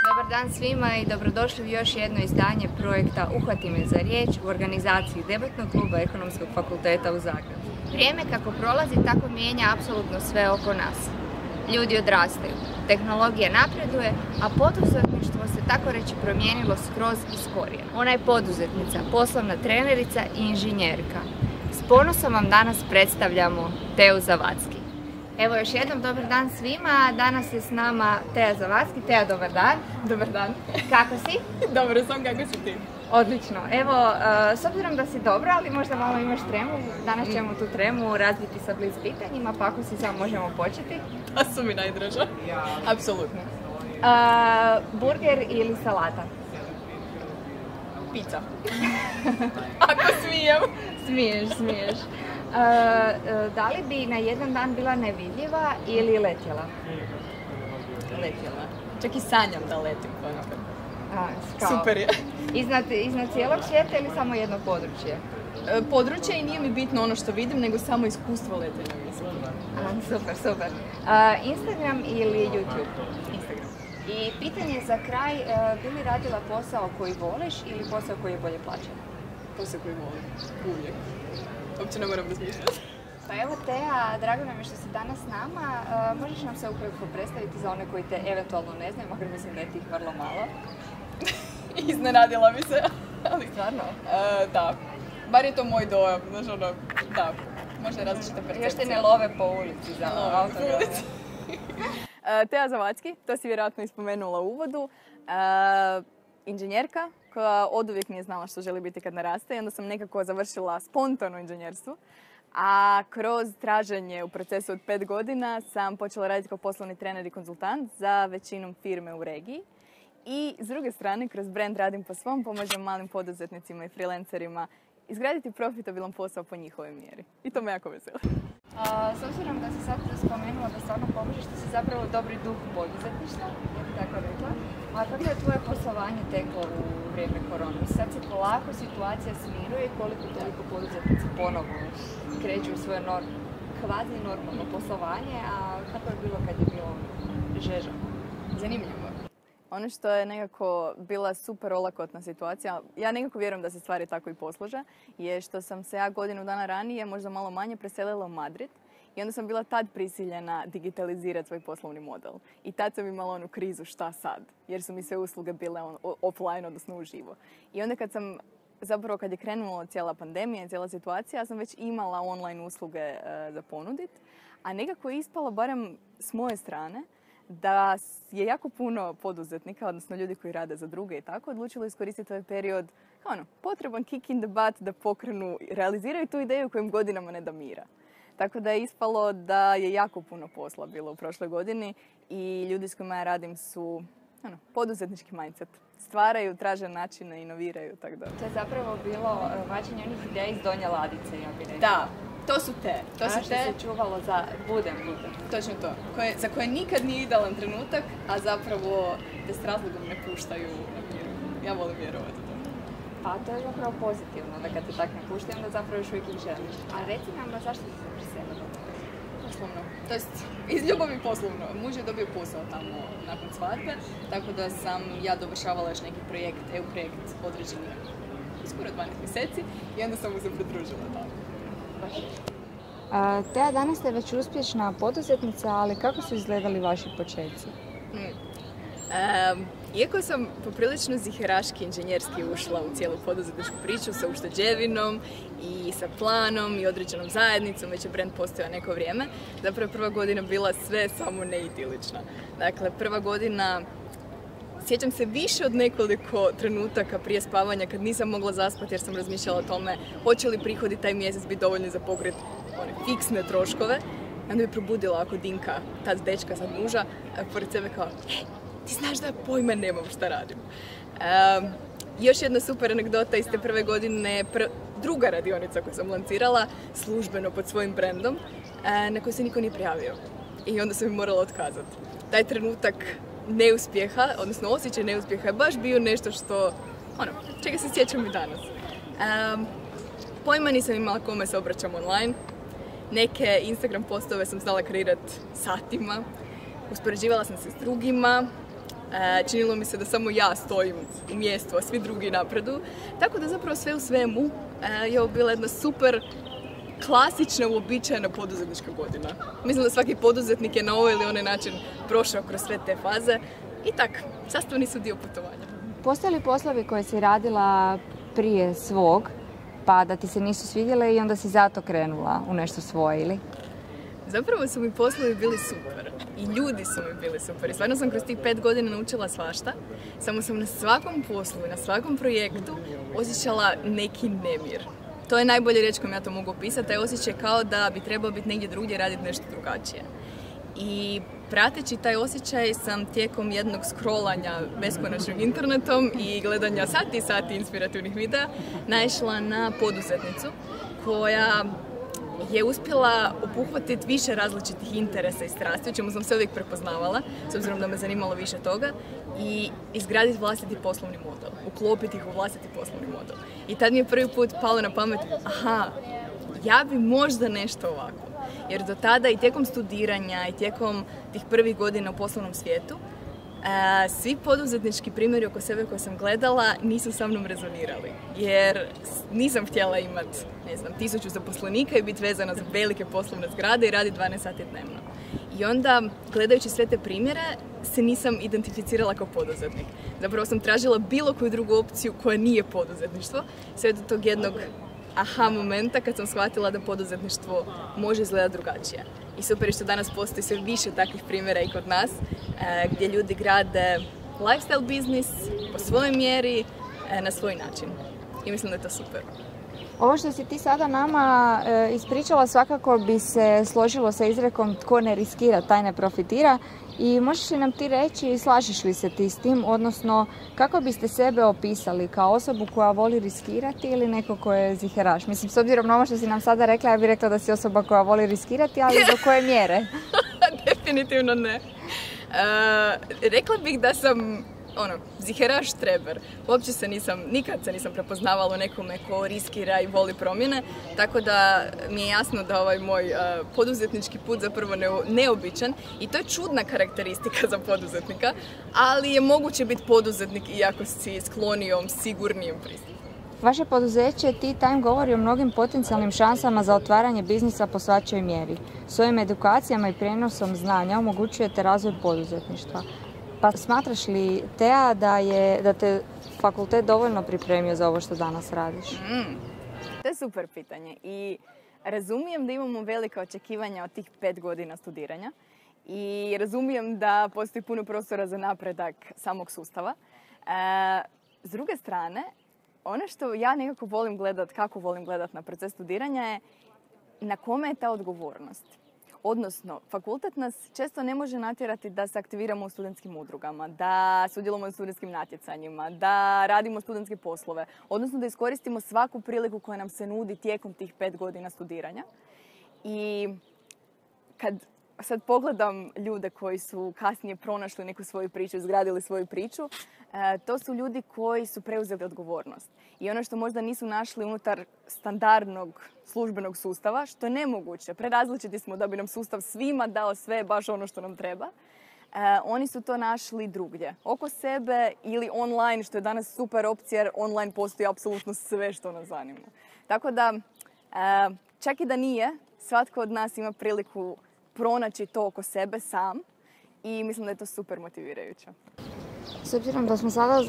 Dobar dan svima i dobrodošli u još jedno izdanje projekta Uhvati me za riječ u organizaciji Debatnog kluba Ekonomskog fakulteta u Zagrebu. Vrijeme kako prolazi tako mijenja apsolutno sve oko nas. Ljudi odrastaju, tehnologija napreduje, a poduzetništvo se tako reći promijenilo skroz iz korijena. Ona je poduzetnica, poslovna trenerica i inženjerka. S ponosom vam danas predstavljamo Teju Zavadski. Evo još jednom dobar dan svima, danas je s nama Teja Zavadski. Teja, dobar dan. Dobar dan. Kako si? Dobro sam, kako si ti? Odlično. Evo, s obzirom da si dobra, ali možda malo imaš tremu, danas ćemo tu tremu razbiti sa bliz pitanjima, pa ako si sam možemo početi. A su mi najdraža. Apsolutno. Burger ili salata? Pizza. Ako smijem. Smiješ. Da li bi na jedan dan bila nevidljiva ili letjela? Letjela. Čak i sanjam da letim ponekad. Super je. Iznad cijelog svijeta ili samo jedno područje? Područje i nije mi bitno ono što vidim, nego samo iskustvo letenja, mislim. Super. Instagram ili YouTube? Instagram. I pitanje za kraj, bi li radila posao koji voliš ili posao koji je bolje plaćen? Posao koji volim. Uvijek. Uopće ne moram razmišljati. Pa evo Teja, drago nam je što si danas s nama. Možeš nam se ukratko predstaviti za one koji te eventualno ne znaju, makar mislim da je tih vrlo malo. Iznenadila mi se. Ali stvarno? Da. Bar je to moj dojam, znaš ono, da. Možda je različita percepcija. Još te ne love po ulici za autograme. Teja Zavadski, to si vjerojatno ispomenula u uvodu. Inženjerka koja oduvijek nije znala što želi biti kad naraste i onda sam nekako završila spontano inženjerstvo. A kroz traženje u procesu od 5 godina sam počela raditi kao poslovni trener i konzultant za većinom firme u regiji. I s druge strane, kroz brand Radim po svom, pomažem malim poduzetnicima i freelancerima izgraditi profitabilan posao po njihovoj mjeri. I to me jako veseli. S obzirom da si sad spomenula da stvarno pomožeš, ti si zapravo dobri duh poduzetništva, ja bih tako rekla. A kako je tvoje poslovanje teklo u vrijeme korone? Sad se polako situacija smiruje i koliko toliko poduzetnici ponovo kreću u svoje kvazi normalno poslovanje, a kako je bilo kad je bilo žeža? Zanimljivo. Ono što je nekako bila super olakotna situacija, ja nekako vjerujem da se stvari tako i poslože, je što sam se ja godinu dana ranije, možda malo manje, preselila u Madrid i onda sam bila tad prisiljena digitalizirati svoj poslovni model. I tad sam imala onu krizu šta sad, jer su mi sve usluge bile offline, odnosno uživo. I onda kad je krenula cijela pandemija i cijela situacija, ja sam već imala online usluge za ponudit, a nekako je ispalo, barem s moje strane, da je jako puno poduzetnika, odnosno ljudi koji rade za druge i tako, odlučilo iskoristiti ovaj period potreban kick in the butt da pokrenu, realiziraju tu ideju kojim godinama ne da mira. Tako da je ispalo da je jako puno posla bilo u prošloj godini i ljudi s kojima ja radim su poduzetnički mindset. Stvaraju, traže načine, inoviraju, tako da. To je zapravo bilo vađenje onih ideja iz donje ladice, ja bih rekla. Da. To su te. To se čuvalo za budem. Točno to. Za koje nikad nije idealan trenutak, a zapravo te s razlogom ne puštaju na miru. Ja volim vjerovati to. Pa to je zapravo pozitivno, da kad te tak ne puštaju, onda zapravo još uvijek ih želiš. A reci nam da zašto si se preselila? Poslovno. To jest, iz ljubavi poslovno. Muž je dobio posao tamo nakon svadbe, tako da sam ja dovršavala još neki projekt, EU projekt određeni skoro 12 mjeseci i onda sam mu se pridružila tamo. Teja, danas ste već uspješna poduzetnica, ali kako su izgledali vaši početci? Iako sam poprilično ziheraški inženjerski ušla u cijelu poduzetničku priču sa ušteđevinom i sa planom i određenom zajednicom, već je brand postojao neko vrijeme, zapravo prva godina bila sve samo neidilična. Dakle, prva godina, sjećam se više od nekoliko trenutaka prije spavanja kad nisam mogla zaspati jer sam razmišljala o tome hoće li prihodi taj mjesec biti dovoljni za pokrit one fiksne troškove. Onda bi probudila ako Dinka, tad dečka, sad muža, pored sebe kao ti znaš da pojma nemam šta radim. Još jedna super anegdota iz te prve godine, druga radionica koju sam lancirala službeno pod svojim brandom, na koju se niko nije prijavio. I onda sam mi morala otkazati. Taj trenutak neuspjeha, odnosno osjećaj neuspjeha je baš bio nešto što, čega se sjećam i danas. pojma nisam imala kome se obraćam online. Neke Instagram postove sam znala kreirati satima. Uspoređivala sam se s drugima. Činilo mi se da samo ja stojim u mjestu, a svi drugi napredu. Tako da zapravo sve u svemu je ovo bila jedna super klasična, uobičajena poduzetnička godina. Mislim da svaki poduzetnik je na ovaj ili onaj način prošao kroz sve te faze i tak, sastavni su dio putovanja. Postoje li poslovi koje si radila prije svog, pa da ti se nisu svidjele i onda si zato krenula u nešto svoje ili? Zapravo su mi poslovi bili super i ljudi su mi bili super i stvarno sam kroz tih 5 godina naučila svašta. Samo sam na svakom poslu i na svakom projektu osjećala neki nemir. To je najbolje riječ kojom ja to mogu opisati, taj osjećaj kao da bi trebao biti negdje drugdje i raditi nešto drugačije. I prateći taj osjećaj sam tijekom jednog scrollanja beskonačnim internetom i gledanja sati i sati inspirativnih videa naišla na poduzetnicu koja je uspjela obuhvatiti više različitih interesa i strasti, u čemu sam se uvijek prepoznavala, s obzirom da me zanimalo više toga, i izgraditi vlastiti poslovni model, uklopiti ih u vlastiti poslovni model. I tad mi je prvi put palo na pamet, ja bi možda nešto ovako. Jer do tada i tijekom studiranja i tijekom tih prvih godina u poslovnom svijetu, svi poduzetnički primjeri oko sebe koje sam gledala nisu sa mnom rezonirali. Jer nisam htjela imati, 1000 zaposlenika i biti vezana za velike poslovne zgrade i raditi 12 sati dnevno. I onda, gledajući sve te primjere, se nisam identificirala kao poduzetnik. Zapravo sam tražila bilo koju drugu opciju koja nije poduzetništvo, sve do tog jednog aha momenta kad sam shvatila da poduzetništvo može izgledati drugačije. I super je što danas postoji sve više takvih primjera i kod nas, gdje ljudi grade lifestyle biznis po svojoj mjeri, na svoj način. I mislim da je to super. Ovo što si ti sada nama ispričala svakako bi se složilo sa izrekom tko ne riskira, taj ne profitira. I možeš li nam ti reći, slažeš li se ti s tim, odnosno kako biste sebe opisali, kao osobu koja voli riskirati ili neko ko je ziheraš? Mislim, s obzirom na ovo što si nam sada rekla, ja bih rekla da si osoba koja voli riskirati, ali do koje mjere? Definitivno ne. Rekla bih da sam ziheraš treber. Uopće nikad se nisam prepoznavala u nekome ko riskira i voli promjene, tako da mi je jasno da ovaj moj poduzetnički put zapravo neobičan i to je čudna karakteristika za poduzetnika, ali je moguće biti poduzetnik iako si sklonijom, sigurnijim pristupom. Vaše poduzeće Tea Time govori o mnogim potencijalnim šansama za otvaranje biznisa po svačoj mjeri. Svojim edukacijama i prijenosom znanja omogućujete razvoj poduzetništva. Pa smatraš li, Tea, da te fakultet dovoljno pripremio za ovo što danas radiš? To je super pitanje i razumijem da imamo velika očekivanja od tih 5 godina studiranja i razumijem da postoji puno prostora za napredak samog sustava. S druge strane, ono što ja nekako kako volim gledat na proces studiranja je na kome je ta odgovornost. Odnosno, fakultet nas često ne može natjerati da se aktiviramo u studentskim udrugama, da sudjelujemo u studentskim natjecanjima, da radimo studentske poslove, odnosno da iskoristimo svaku priliku koja nam se nudi tijekom tih 5 godina studiranja. I kad sad pogledam ljude koji su kasnije pronašli neku svoju priču, izgradili svoju priču, to su ljudi koji su preuzeli odgovornost. I ono što možda nisu našli unutar standardnog službenog sustava, što je nemoguće. Prerazličiti smo da bi nam sustav svima dao sve baš ono što nam treba. Oni su to našli drugdje. Oko sebe ili online, što je danas super opcija jer online postoji apsolutno sve što nas zanima. Tako da, čak i da nije, svatko od nas ima priliku pronaći to oko sebe sam i mislim da je to super motivirajuće. S obzirom da smo sada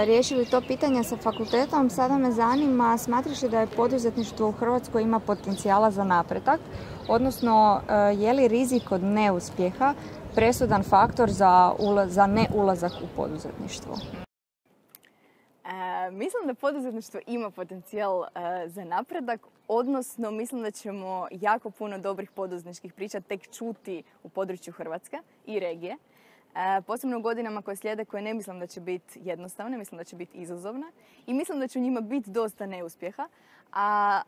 riješili to pitanje sa fakultetom, sada me zanima, smatraš li da je poduzetništvo u Hrvatskoj ima potencijala za napredak, odnosno je li rizik od neuspjeha presudan faktor za neulazak u poduzetništvo? Mislim da poduzetništvo ima potencijal za napredak, odnosno mislim da ćemo jako puno dobrih poduzetničkih priča tek čuti u području Hrvatske i regije. Posebno u godinama koje slijede, koje ne mislim da će biti jednostavne, mislim da će biti izazovne i mislim da će u njima biti dosta neuspjeha. A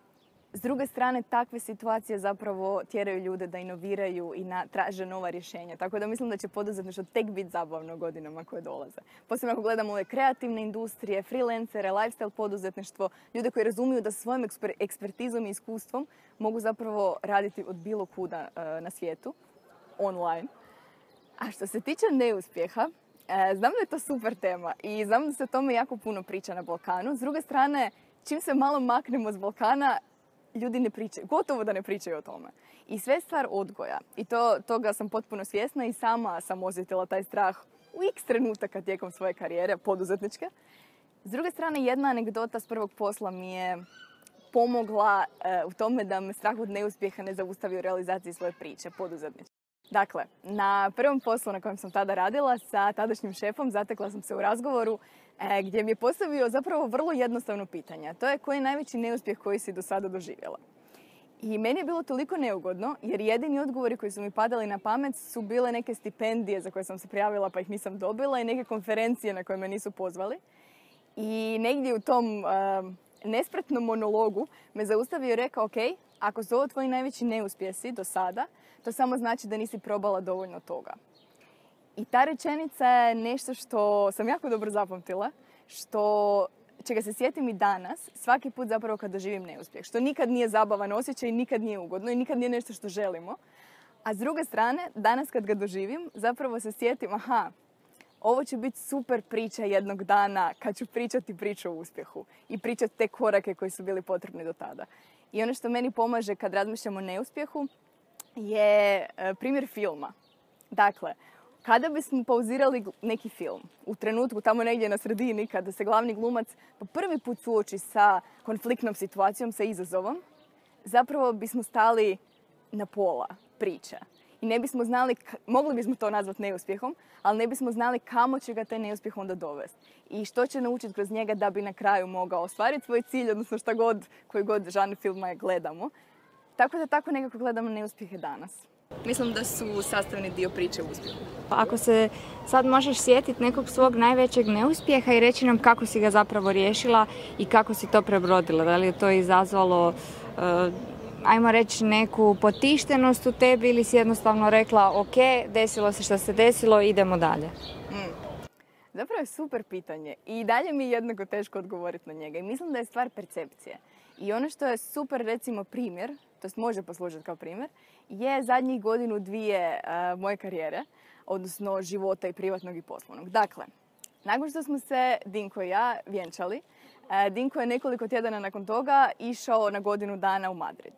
S druge strane, takve situacije zapravo tjeraju ljude da inoviraju i traže nova rješenja. Tako da mislim da će poduzetništvo tek biti zabavno godinama koje dolaze. Posebno ako gledamo ove kreativne industrije, freelancere, lifestyle poduzetništvo, ljude koji razumiju da svojom ekspertizom i iskustvom mogu zapravo raditi od bilo kuda na svijetu, online. A što se tiče neuspjeha, znam da je to super tema i znam da se o tome jako puno priča na Balkanu. S druge strane, čim se malo maknemo s Balkana, ljudi ne pričaju, gotovo da ne pričaju o tome. I sve je stvar odgoja. I toga sam potpuno svjesna i sama sam osjetila taj strah u x trenutaka tijekom svoje karijere poduzetničke. S druge strane, jedna anegdota s prvog posla mi je pomogla u tome da me strah od neuspjeha ne zaustavi u realizaciji svoje priče poduzetničke. Dakle, na prvom poslu na kojem sam tada radila sa tadašnjim šefom zatekla sam se u razgovoru gdje mi je postavio zapravo vrlo jednostavno pitanje. To je koji je najveći neuspjeh koji si do sada doživjela. I meni je bilo toliko neugodno jer jedini odgovori koji su mi padali na pamet su bile neke stipendije za koje sam se prijavila pa ih nisam dobila i neke konferencije na koje me nisu pozvali. I negdje u tom nespretnom monologu me zaustavio i rekao, ok, ako su ovo tvoji najveći neuspjesi do sada, to samo znači da nisi probala dovoljno toga. I ta rečenica je nešto što sam jako dobro zapamtila, čega se sjetim i danas, svaki put zapravo kad doživim neuspjeh. Što nikad nije zabavan osjećaj, nikad nije ugodno i nikad nije nešto što želimo. A s druge strane, danas kad ga doživim, zapravo se sjetim, ovo će biti super priča jednog dana kad ću pričati priču o uspjehu i pričati te korake koji su bili potrebni do tada. I ono što meni pomaže kad razmišljam o neuspjehu je primjer filma. Dakle, kada bismo pauzirali neki film, u trenutku tamo negdje na sredini, kada se glavni glumac po prvi put suoči sa konfliktnom situacijom, sa izazovom, zapravo bismo stali na pola priče. I ne bismo znali, mogli bismo to nazvati neuspjehom, ali ne bismo znali kamo će ga taj neuspjeh onda dovesti. I što će naučiti kroz njega da bi na kraju mogao ostvariti svoj cilj, odnosno koji god žanr filma je gledamo. Tako da tako nekako gledamo neuspjehe danas. Mislim da su sastavni dio priče o uspjehu. Ako se sad možeš sjetiti nekog svog najvećeg neuspjeha i reći nam kako si ga zapravo riješila i kako si to prebrodila, da li je to izazvalo ajmo reći neku potištenost u tebi ili si jednostavno rekla ok, desilo se što se desilo, idemo dalje? Zapravo je super pitanje i dalje mi je jednako teško odgovoriti na njega i mislim da je stvar percepcije. I ono što je super recimo primjer, to može poslužiti kao primjer, je zadnjih godinu, dvije moje karijere, odnosno života i privatnog i poslovnog. Dakle, nakon što smo se Dinko i ja vjenčali, Dinko je nekoliko tjedana nakon toga išao na godinu dana u Madrid,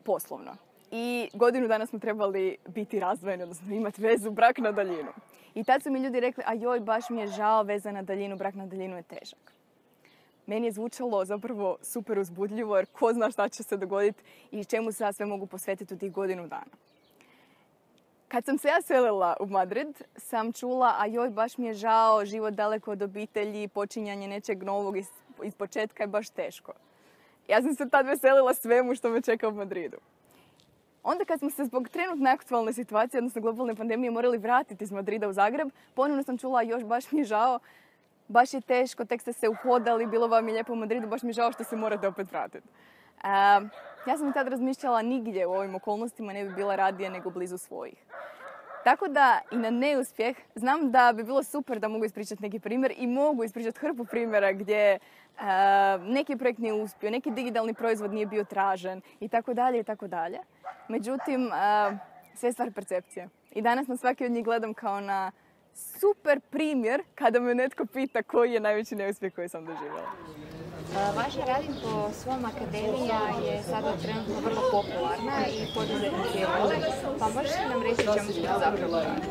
poslovno. I godinu dana smo trebali biti razdvojeni, odnosno imati vezu, brak na daljinu. I tad su mi ljudi rekli, a joj, baš mi je žao, veza na daljinu, brak na daljinu je težak. Meni je zvučalo zapravo super uzbudljivo jer ko zna šta će se dogoditi i čemu se ja sve mogu posvetiti u tih godinu dana. Kad sam se ja selila u Madrid, sam čula, a joj, baš mi je žao, život daleko od obitelji, počinjanje nečeg novog iz početka je baš teško. Ja sam se tad veselila svemu što me čeka u Madridu. Onda kad smo se zbog trenutne aktualne situacije, odnosno globalne pandemije, morali vratiti iz Madrida u Zagreb, ponovno sam čula, još baš mi je žao, baš je teško, tek ste se uhodali, bilo vam je lijepo u Madridu, baš mi je žao što se morate opet vratiti. Ja sam i tad razmišljala, nigdje u ovim okolnostima ne bi bila radije nego blizu svojih. Tako da i na neuspjeh znam da bi bilo super da mogu ispričati neki primjer i mogu ispričati hrpu primjera gdje neki projekt nije uspio, neki digitalni proizvod nije bio tražen i tako dalje i tako dalje. Međutim, sve je stvar percepcije. I danas na svaki od njih gledam kao na super primjer kada me netko pita koji je najveći neuspjeh koji sam doživjela. Vaša Radim po svom akademija je sada trenutno vrlo popularna i poduzetnici je vole, pa možeš nam reći čemu se to zapravo radi?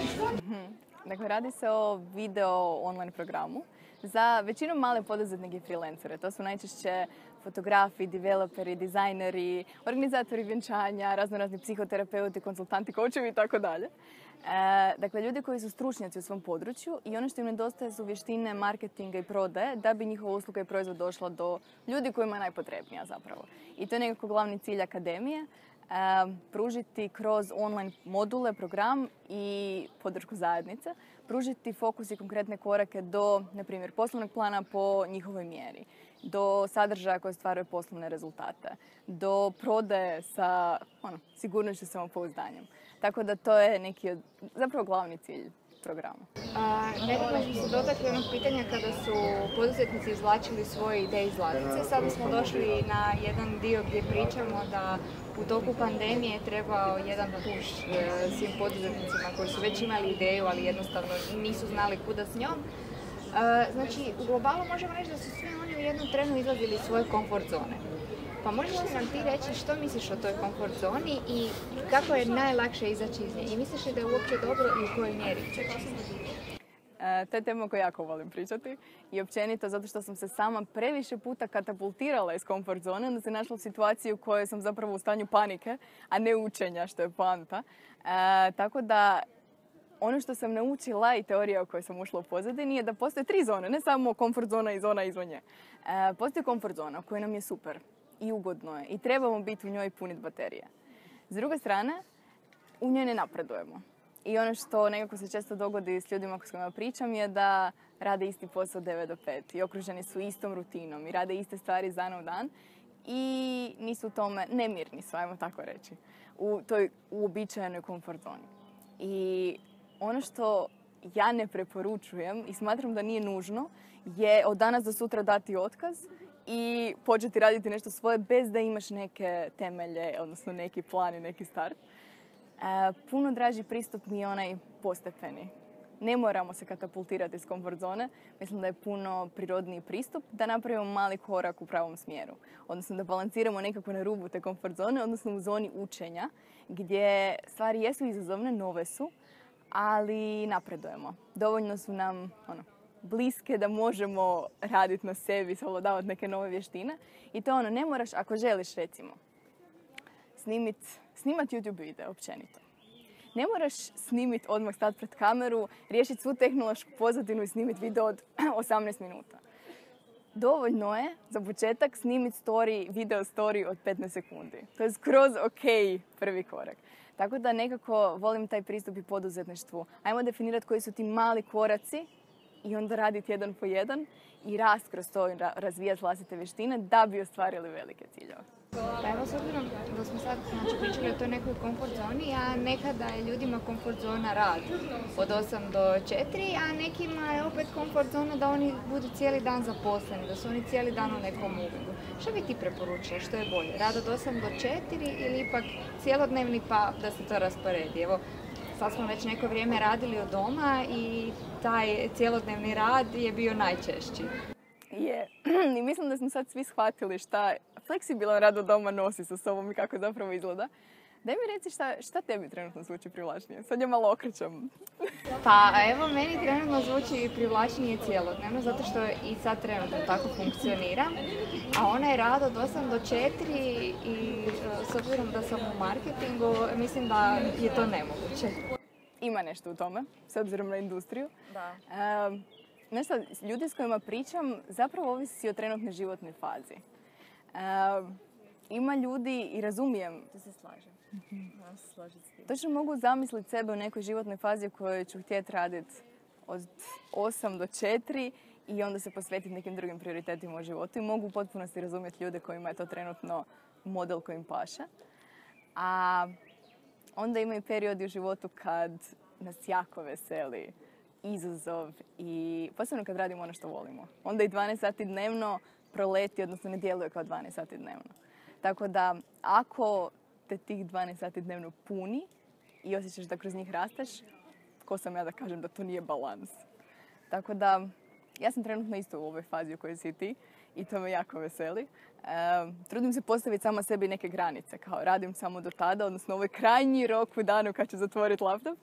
Dakle, radi se o video online programu za većinu male poduzetnike i freelancere. To su najčešće fotografi, developeri, dizajneri, organizatori vjenčanja, raznorazni psihoterapeuti, konsultanti, coachevi i tako dalje. Dakle, ljudi koji su stručnjaci u svom području i ono što im nedostaje su vještine marketinga i prodaje da bi njihova usluga i proizvod došla do ljudi kojima je najpotrebnija zapravo. I to je nekako glavni cilj akademije, pružiti kroz online module, program i podršku zajednice, pružiti fokus i konkretne korake do, na primjer, poslovnog plana po njihovoj mjeri. do sadržaja koji stvaraju poslovne rezultate, do prodaje sa sigurnošću i samopouzdanjem. Tako da to je neki zapravo glavni cilj programa. Nekako smo se dotakli onog pitanja kada su poduzetnici izvlačili svoje ideje iz ladice. Sada smo došli na jedan dio gdje pričamo da u toku pandemije trebao jedan push svim poduzetnicima koji su već imali ideju, ali jednostavno nisu znali kuda s njom. Znači, u globalu možemo reći da su svi oni u jednom trenu izlazili iz svoje komfort zone. Pa možeš li nam ti reći što misliš o toj komfort zoni i kako je najlakše izaći iz nje? I misliš li da je uopće dobro i u kojoj mjeri izaći iz nje? To je tema koju jako volim pričati i općenito zato što sam se sama previše puta katapultirala iz komfort zone, onda se našla u situaciji u kojoj sam zapravo u stanju panike, a ne učenja, što je poanta. Tako da ono što sam naučila i teorija o kojoj sam ušla u pozadini je da postoje 3 zone, ne samo komfort zona i zona izvan nje. Postoji komfort zona koja nam je super i ugodno je i trebamo biti u njoj i puniti baterije. S druge strane, u njoj ne napredujemo. I ono što nekako se često dogodi s ljudima s kojima pričam je da rade isti posao 9 do 5 i okruženi su istom rutinom i rade iste stvari iz dana u dan i nisu u tome, nemirni su, ajmo tako reći, u toj uobičajenoj komfort zoni. I ono što ja ne preporučujem i smatram da nije nužno je od danas do sutra dati otkaz i početi raditi nešto svoje bez da imaš neke temelje, odnosno neki plan i neki start. Puno draži pristup mi je onaj postepeni. Ne moramo se katapultirati iz komfort zone. Mislim da je puno prirodniji pristup da napravimo mali korak u pravom smjeru. Odnosno da balansiramo nekako na rubu te komfort zone, odnosno u zoni učenja gdje stvari jesu izazovne, nove su, ali napredujemo. Dovoljno su nam bliske da možemo raditi na sebi, savladavati neke nove vještine. I to ne moraš, ako želiš recimo, snimat YouTube video općenito. Ne moraš snimiti odmah, stati pred kameru, riješiti svu tehnološku pozadinu i snimiti video od 18 minuta. Dovoljno je za početak snimiti video story od 15 sekundi. To je skroz ok prvi korak. Tako da nekako volim taj pristup i poduzetništvu. Ajmo definirati koji su ti mali koraci i onda raditi jedan po jedan i rast kroz to i razvijati vlastite vještine da bi ostvarili velike ciljeve. Pa evo, s obzirom da smo sad pričali o toj nekoj komfort zoni, a nekada je ljudima komfort zona rad od 8 do 4, a nekima je opet komfort zona da oni budu cijeli dan zaposleni, da su oni cijeli dan u nekom uvidu. Što bi ti preporučila? Što je bolje? Rad od 8 do 4 ili ipak cijelodnevni pa da se to rasporedi? Evo, sad smo već neko vrijeme radili od doma i taj cijelodnevni rad je bio najčešći. Je. I mislim da smo sad svi shvatili šta fleksibilan rad od doma nosi sa sobom i kako zapravo izgleda. Daj mi reci šta tebi trenutno zvuči privlačnije. Sad ja malo okrećem. Pa evo, meni trenutno zvuči privlačnije cijelodnevno, zato što i sad trenutno tako funkcionira. A onaj rad od 8 do 4 i s obzirom da sam u marketingu, mislim da je to nemoguće. Ima nešto u tome, s obzirom na industriju. Da. Nešto, ljudi s kojima pričam zapravo ovisi o trenutnoj životnoj fazi. Ima ljudi i razumijem. To se slažem. Ja se slažem s tim. Točno mogu zamisliti sebe u nekoj životnoj fazi u kojoj ću htjeti raditi od 8 do 4 i onda se posvetiti nekim drugim prioritetima u životu i mogu u potpunosti razumjeti ljude kojima je to trenutno model kojim paše. A onda imaju periodi u životu kad nas jako veseli izazov i posebno kad radimo ono što volimo. Onda i 12 sati dnevno proleti, odnosno ne djeluje kao 12 sati dnevno. Tako da ako te tih 12 sati dnevno puni i osjećaš da kroz njih rasteš, ko sam ja da kažem da to nije balans. Tako da ja sam trenutno isto u ovoj fazi u kojoj si ti i to me jako veseli. Trudim se postaviti sama sebi neke granice, kao radim samo do tada, odnosno ovo je krajnji rok u danu kad ću zatvoriti laptop.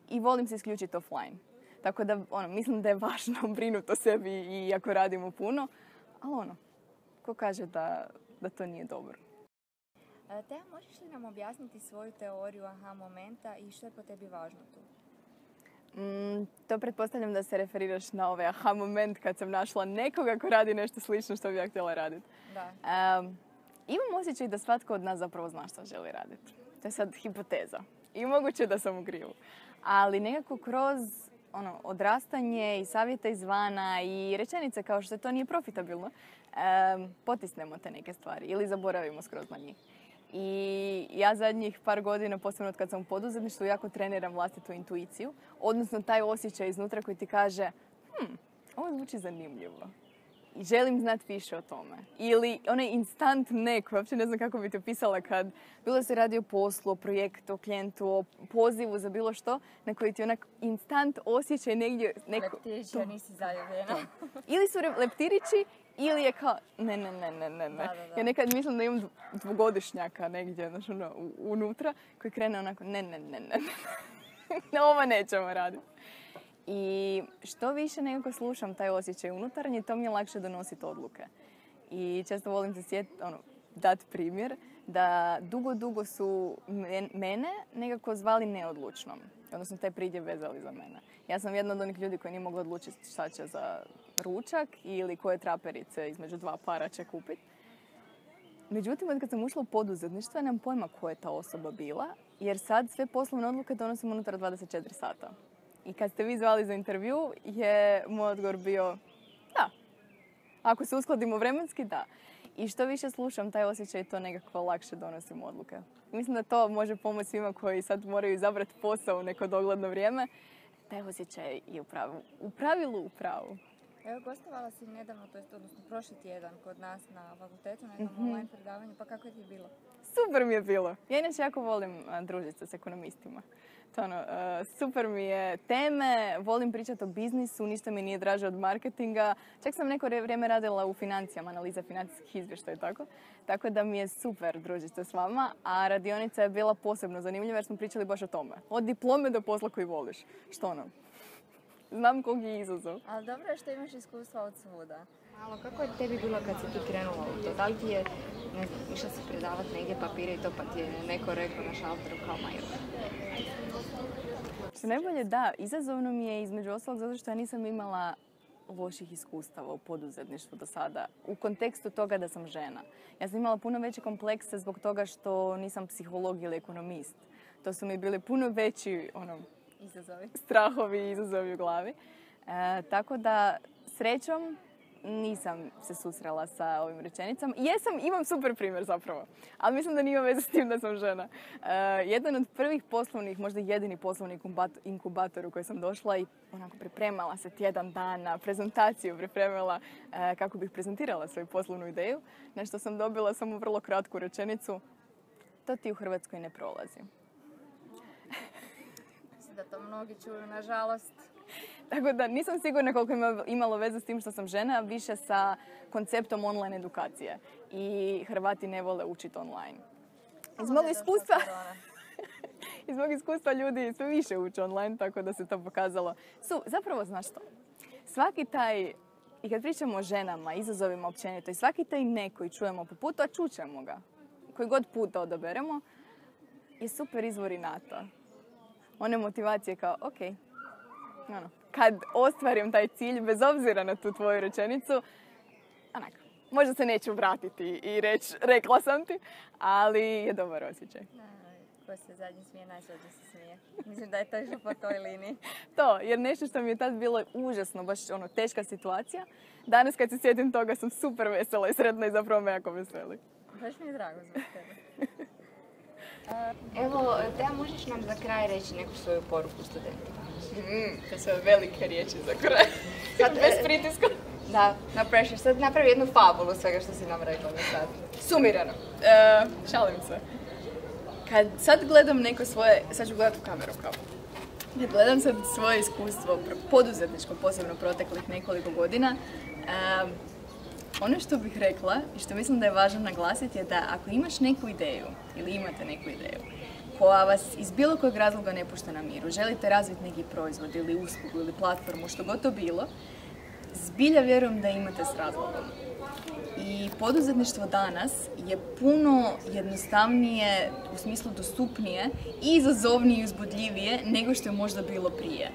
I volim se isključiti offline. Tako da mislim da je važno brinuti o sebi i ako radimo puno, ali ko kaže da to nije dobro. Teja, možeš li nam objasniti svoju teoriju aha momenta i što je po tebi važno tu? To pretpostavljam da se referiraš na ovaj aha moment kad sam našla nekoga ko radi nešto slično što bi ja htjela raditi. Da. Imam osjećaj da svatko od nas zapravo zna što želi raditi. To je sad hipoteza. I moguće da sam u krivu. Ali nekako kroz odrastanje i savjete izvana i rečenice kao što to nije profitabilno, potisnemo te neke stvari ili zaboravimo skroz na njih. I ja zadnjih par godina, posebno od kad sam u poduzetništvu, jako treniram vlastitu intuiciju, odnosno taj osjećaj iznutra koji ti kaže ovo zvuči zanimljivo i želim znati više o tome. Ili onaj instant ne, koji uopće ne znam kako bi ti opisala kad bilo se radi o poslu, o projektu, o klijentu, o pozivu za bilo što, na koji ti onak instant osjećaj negdje... Leptirići, ja nisi zaljubljena. Ili su leptirići, ili je kao, ne. Da. Ja nekad mislim da imam dvogodišnjaka negdje, unutra, koji krene onako, ne. Ovo nećemo raditi. I što više nekako slušam taj osjećaj unutarnji, to mi je lakše donositi odluke. I često volim se dati primjer da dugo su mene nekako zvali neodlučnom. Odnosno taj pridjev vezali za mene. Ja sam jedna od onih ljudi koji nije mogla odlučiti šta će za ručak ili koje traperice između dva para će kupiti. Međutim, kad sam ušla u poduzetništvo, ja nemam pojma ko je ta osoba bila, jer sad sve poslovne odluke donosim unutar 24 sata. I kad ste vi zvali za intervju, je moj odgovor bio da. Ako se uskladimo vremenski, da. I što više slušam taj osjećaj, to nekako lakše donosim odluke. Mislim da to može pomoći svima koji sad moraju izabrati posao u neko dogledno vrijeme. Taj osjećaj je u pravilu u pravu. Evo, gostovala si nedavno, odnosno prošli tjedan kod nas na fakultetu, na jednom online predavanju, pa kako je ti bilo? Super mi je bilo. Ja inače jako volim družiti se s ekonomistima. Super mi je teme, volim pričati o biznisu, ništa mi nije draže od marketinga. Čak sam neko vrijeme radila u financijama, analiza financijskih izvještaja i tako. Tako da mi je super družiti se s vama, a radionica je bila posebno zanimljiva jer smo pričali baš o tome. Od diplome do posla koji voliš. Znam kog je izazov. Ali dobro je što imaš iskustva od svuda. Malo, kako je tebi bilo kad si ti krenula u to? Da li ti je, ne znam, išla si predavati negdje papire i to pa ti je neko rekao na šalteru kao major? Što najbolje da, izazovno mi je između ostalog zato što ja nisam imala loših iskustava u poduzetništvu do sada. U kontekstu toga da sam žena. Ja sam imala puno veće komplekse zbog toga što nisam psiholog ili ekonomist. To su mi bili puno veći strahovi i izazovi u glavi. Tako da, srećom, nisam se susrela sa ovim rečenicama. Imam super primjer zapravo, ali mislim da nije veze s tim da sam žena. Jedan od prvih poslovnih, možda jedini poslovni inkubator u koji sam došla i onako pripremala se tjedan dana, prezentaciju pripremala kako bih prezentirala svoju poslovnu ideju. Nešto sam dobila samo vrlo kratku rečenicu, to ti u Hrvatskoj ne prolazi. Mislim da to mnogi čuju, nažalost. Tako da nisam sigurna koliko imalo veze s tim što sam žena, više sa konceptom online edukacije. I Hrvati ne vole učiti online. Iz mog iskustva ljudi sve više uče online, tako da se to pokazalo. Zapravo, znaš što? Svaki taj, i kad pričamo o ženama, izazovima općenito, i svaki taj ne koji čujemo po putu, a čućemo ga, koji god puta odaberemo, je super izvor inata. One motivacije kao, kad ostvarim taj cilj, bez obzira na tu tvoju rečenicu, možda se neću vratiti i reći, rekla sam ti, ali je dobar osjećaj. Ko se zadnji smije, najslađe se smije. Mislim da je to išlo po toj liniji. To, jer nešto što mi je tad bilo užasno, baš teška situacija. Danas kad se sjetim toga sam super vesela i sretna i zapravo me jako veseli. Baš mi je drago zbog tebe. Evo, Teja, možeš nam za kraj reći neku svoju poruku studentima? To su velike riječi za kraj. Sad bez pritiska. Da, no pressure. Sad napravi jednu fabulu svega što si nam rekla do sad. Sumirano. Šalim se. Kad sad gledam neko svoje, sad ću gledati u kameru kao. Kad gledam sad svoje iskustvo poduzetničko, posebno proteklih nekoliko godina, ono što bih rekla i što mislim da je važno naglasiti je da ako imaš neku ideju ili imate neku ideju koja vas iz bilo kojeg razloga ne pušta na miru, želite razviti neki proizvod ili uslugu ili platformu, što god to bilo, zbilja vjerujem da imate s razlogom. I poduzetništvo danas je puno jednostavnije, u smislu dostupnije i izazovnije i uzbudljivije nego što je možda bilo prije.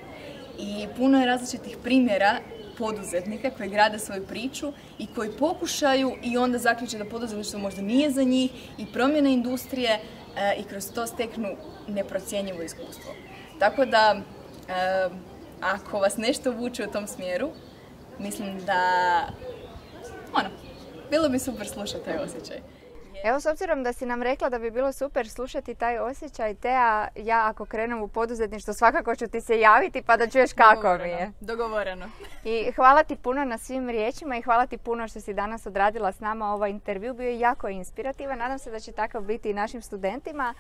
I puno je različitih primjera poduzetnika koji grade svoju priču i koji pokušaju i onda zaključe da poduzetništvo možda nije za njih i promjene industrije i kroz to steknu neprocjenjivo iskustvo. Tako da, ako vas nešto vuče u tom smjeru, mislim da, bilo bi super slušati taj osjećaj. Evo, s obzirom da si nam rekla da bi bilo super slušati taj osjećaj, Teja, ja ako krenem u poduzetništvo svakako ću ti se javiti pa da čuješ kako mi je. Dogovoreno. I hvala ti puno na svim riječima i hvala ti puno što si danas odradila s nama ovaj intervju. Bio je jako inspirativan. Nadam se da će takav biti i našim studentima.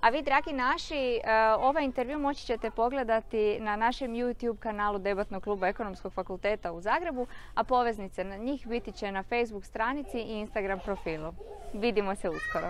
A vi, dragi naši, ovaj intervju moći ćete pogledati na našem YouTube kanalu Debatnog kluba Ekonomskog fakulteta u Zagrebu, a poveznice na njih biti će na Facebook stranici i Instagram profilu. Vidimo se uskoro.